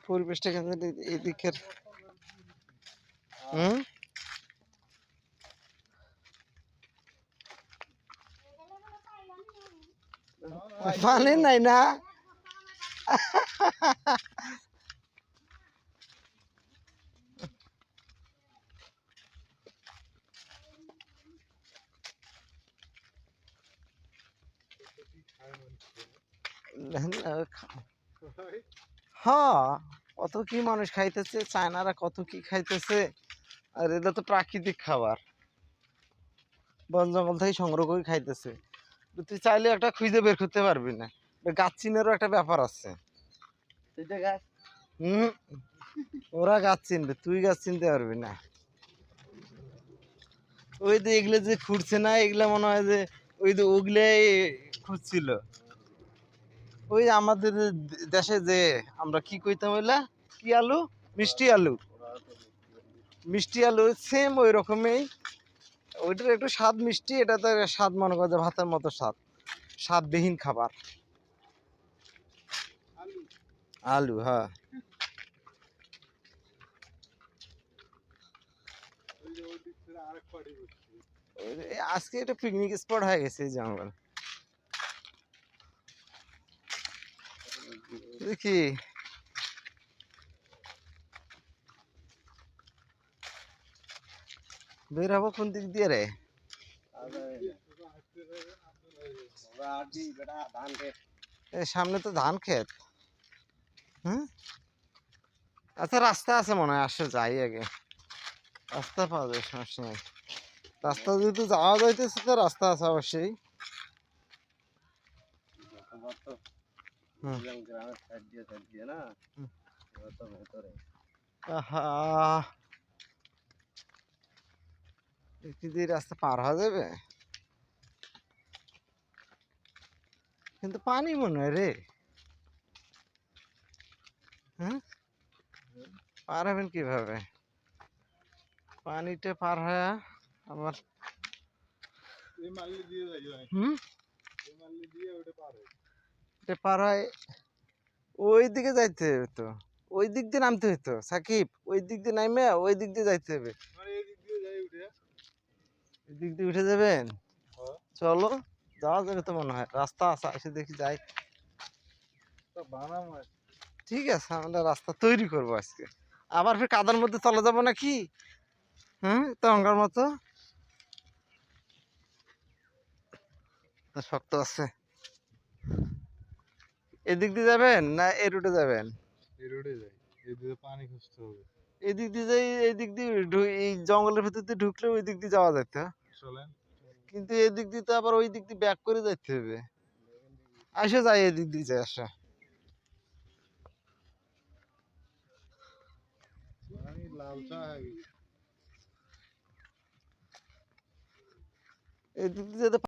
পরিবেশটা কেন জানি এদিকের হুম পানি নাই না হ্যাঁ কত কি মানুষ খাইতেছে চায়নারা কত কি খাইতেছে আর এটা তো প্রাকৃতিক খাবার বন জঙ্গল থেকে সংগ্রহ করে খাইতেছে তুই চাইলে একটা খুঁজে বের করতে পারবি না গাছ চিনেরও একটা ব্যাপার আছে হম ওরা গাছ চিনবে তুই গাছ চিনতে পারবি না ওই যে এগুলো যে খুঁড়ছে না এগুলা মনে হয় যে ওই যে ওগুলাই খুঁজছিল ওই আমাদের দেশে যে আমরা কি কইতাম ওইলা কি আলু মিষ্টি আলু মিষ্টি আলু সেম ওই রকমই ওইটার একটু স্বাদ মিষ্টি এটা তো স্বাদ মনে করে যে ভাতের মতো স্বাদ স্বাদবিহীন খাবার আলু হ্যাঁ আজকে এটা পিকনিক স্পট হয়ে গেছে এই জঙ্গল দেখি বের হবো কোন দিক দিয়ে রে সামনে তো ধান ক্ষেত হ্যাঁ আচ্ছা রাস্তা আছে মনে হয় আসলে যাই আগে রাস্তা পাওয়া যায় সমস্যা নেই রাস্তা যেহেতু যাওয়া যাইতেছে তো রাস্তা আছে অবশ্যই রাস্তা পার হওয়া যাবে কিন্তু পানি মনে হয় রে হ্যাঁ পার হবেন কিভাবে পানিটা পার হয়ে আবার পার হয় ওই দিকে যাইতে হবে তো ওই দিক দিয়ে নামতে হইতো সাকিব ওই দিক দিয়ে নামে ওই দিক দিয়ে যাইতে হবে এই দিক দিয়ে উঠে যাবেন চলো যাওয়া যাবে তো মনে হয় রাস্তা আছে এসে দেখি যাই ঠিক আছে আমরা রাস্তা তৈরি করবো আজকে আবার ফের কাদার মধ্যে চলে যাবো নাকি হ্যাঁ তঙ্গার মতো শক্ত আছে এদিক দিয়ে যাবেন না এই রুটে যাবেন এই রোডে যাই এদিকে পানি খুঁজতে হবে এদিক দিয়ে যাই এই দিক দিয়ে এই জঙ্গলের ভিতর দিয়ে ঢুকলে ওই দিক দিয়ে যাওয়া যেত চলেন কিন্তু এদিক দিয়ে তো আবার ওই দিক দিয়ে ব্যাক করে যাইতে হবে আসে যাই এদিক দিয়ে যাই আসা লাল চা এদিক দিয়ে যেতে